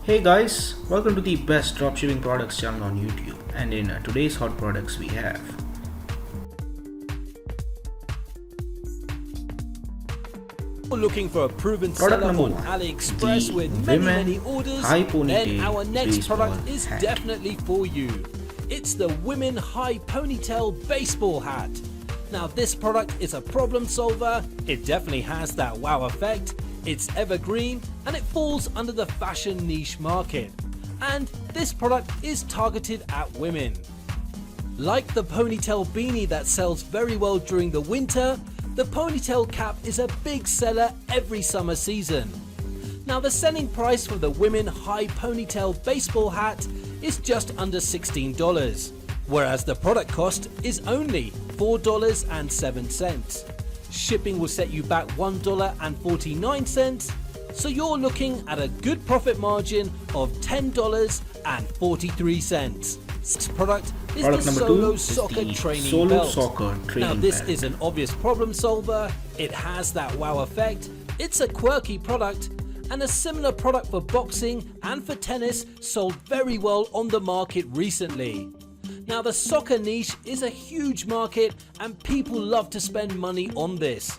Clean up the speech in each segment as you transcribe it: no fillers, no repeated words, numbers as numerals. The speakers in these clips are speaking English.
Hey guys, welcome to the best dropshipping products channel on YouTube. And in today's hot products, we have Looking for a proven product seller number on one, AliExpress the with women many orders, high then ponytail our next baseball product is hat. definitely for you. It's the Women High Ponytail Baseball Hat. Now this product is a problem solver, it definitely has that wow effect, it's evergreen, and it falls under the fashion niche market. And this product is targeted at women. Like the ponytail beanie that sells very well during the winter, the ponytail cap is a big seller every summer season. Now the selling price for the Women High Ponytail Baseball Hat is just under $16, whereas the product cost is only $4.07. Shipping will set you back $1.49, so you're looking at a good profit margin of $10.43. This product is Product the number Solo two is Soccer the Training Solo Belt. Soccer Training Now this Belt. is an obvious problem solver, it has that wow effect, it's a quirky product, and a similar product for boxing and for tennis sold very well on the market recently. Now the soccer niche is a huge market and people love to spend money on this.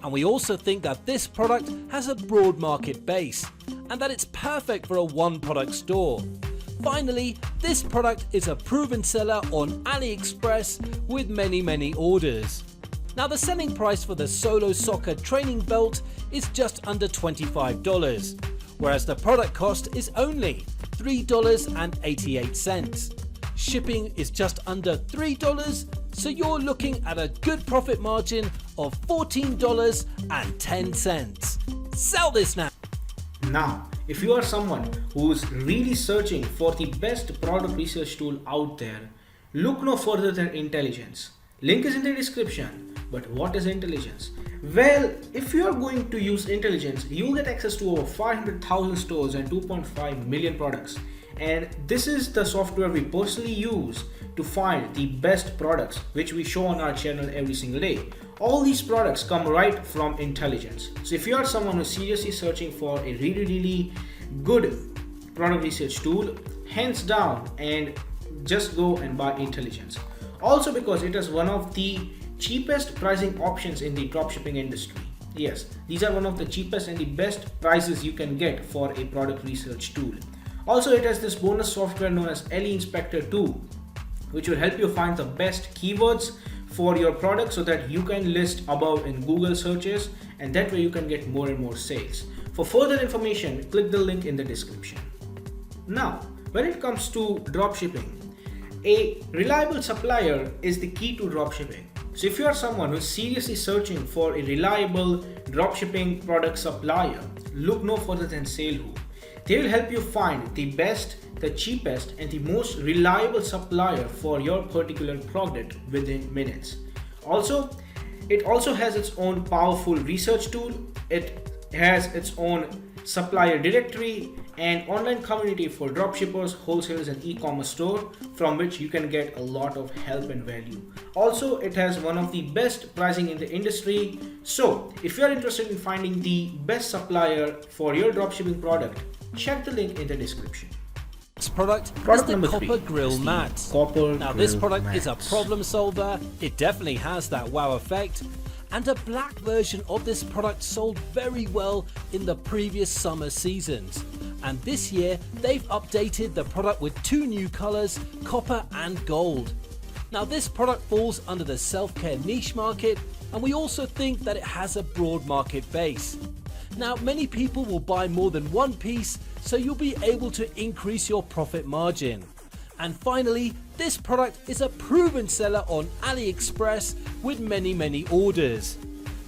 And we also think that this product has a broad market base and that it's perfect for a one product store. Finally, this product is a proven seller on AliExpress with many orders. Now the selling price for the Solo Soccer Training Belt is just under $25, whereas the product cost is only $3.88. Shipping is just under $3, so you're looking at a good profit margin of $14.10. Sell this now! Now, if you are someone who's really searching for the best product research tool out there, look no further than Intelligence. Link is in the description. But what is Intelligence? Well, if you are going to use Intelligence, you'll get access to over 500,000 stores and 2.5 million products. And this is the software we personally use to find the best products which we show on our channel every single day. All these products come right from Intelligence. So if you are someone who's seriously searching for a really good product research tool, hands down, and just go and buy Intelligence. Also because it is one of the cheapest pricing options in the dropshipping industry. Yes, these are one of the cheapest and the best prices you can get for a product research tool. Also, it has this bonus software known as LE Inspector 2, which will help you find the best keywords for your product so that you can list above in Google searches, and that way you can get more and more sales. For further information, click the link in the description. Now, when it comes to dropshipping, a reliable supplier is the key to dropshipping. So if you are someone who is seriously searching for a reliable dropshipping product supplier, look no further than SaleHoo. They will help you find the best, the cheapest, and the most reliable supplier for your particular product within minutes. Also, it also has its own powerful research tool. It has its own supplier directory and online community for dropshippers, wholesalers, and e-commerce store from which you can get a lot of help and value. Also, it has one of the best pricing in the industry. So if you are interested in finding the best supplier for your dropshipping product, check the link in the description. This product is Product the number Copper three Grill is the Mat. Copper Now this Grill product is a Mats. problem solver, it definitely has that wow effect, and a black version of this product sold very well in the previous summer seasons. And this year they've updated the product with two new colors, copper and gold. Now this product falls under the self-care niche market, and we also think that it has a broad market base. Now many people will buy more than one piece, so you'll be able to increase your profit margin. And finally, this product is a proven seller on AliExpress with many orders.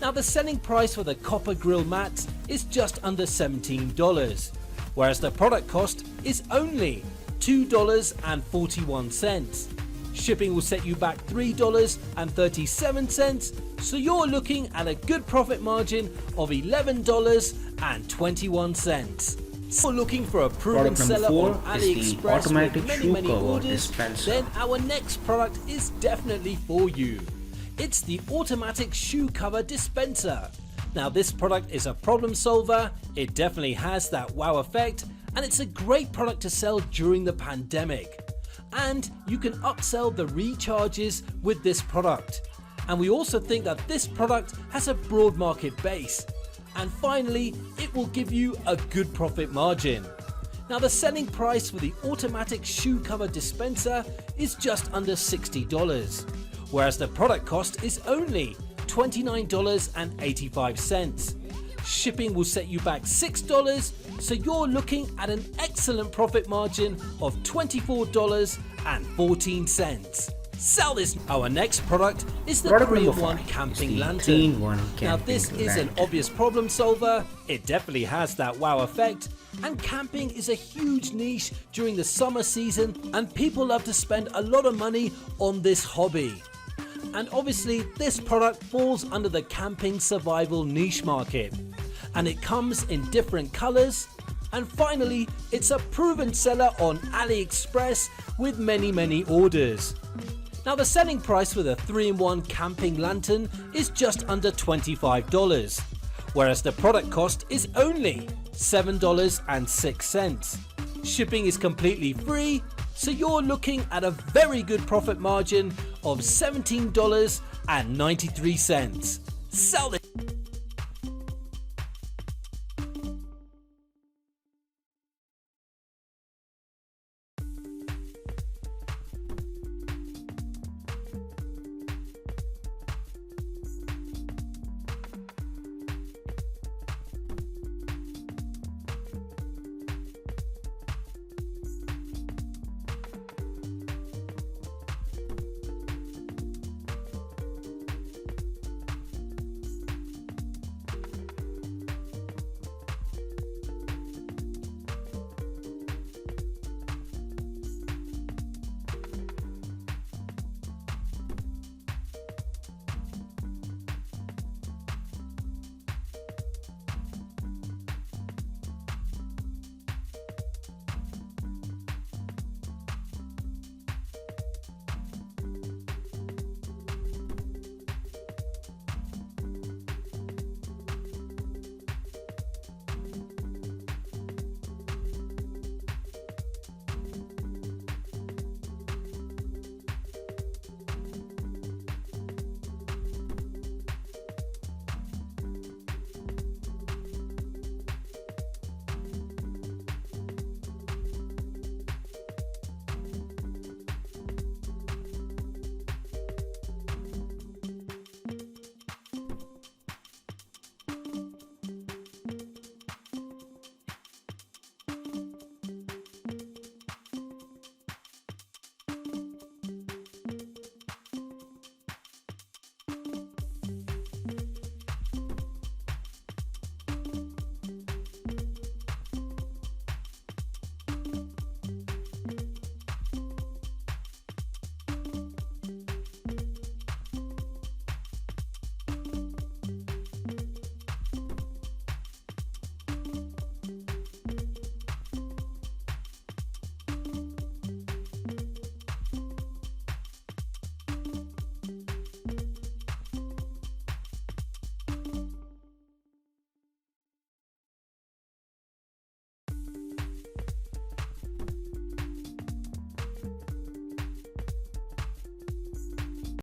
Now the selling price for the Copper Grill Mats is just under $17, whereas the product cost is only $2.41. Shipping will set you back $3.37, so you're looking at a good profit margin of $11.21. So looking for a proven Product number seller four on is the AliExpress automatic with shoe many cover orders, dispenser. then our next product is definitely for you. It's the automatic shoe cover dispenser. Now this product is a problem solver, it definitely has that wow effect, and it's a great product to sell during the pandemic. And you can upsell the recharges with this product. And we also think that this product has a broad market base. And finally, it will give you a good profit margin. Now the selling price for the automatic shoe cover dispenser is just under $60, whereas the product cost is only $29.85. Shipping will set you back $6, so you're looking at an excellent profit margin of $24.14. Sell this. Our next product is the Product number 3-in-1 5 camping is the lantern. 3-in-1 Now camping this is an lantern. obvious problem solver. It definitely has that wow effect, and camping is a huge niche during the summer season, and people love to spend a lot of money on this hobby. And obviously this product falls under the camping survival niche market, and it comes in different colors. And finally, it's a proven seller on AliExpress with many orders. Now the selling price for the 3-in-1 camping lantern is just under $25, whereas the product cost is only $7.06. Shipping is completely free, so you're looking at a very good profit margin of $17.93. Sell this.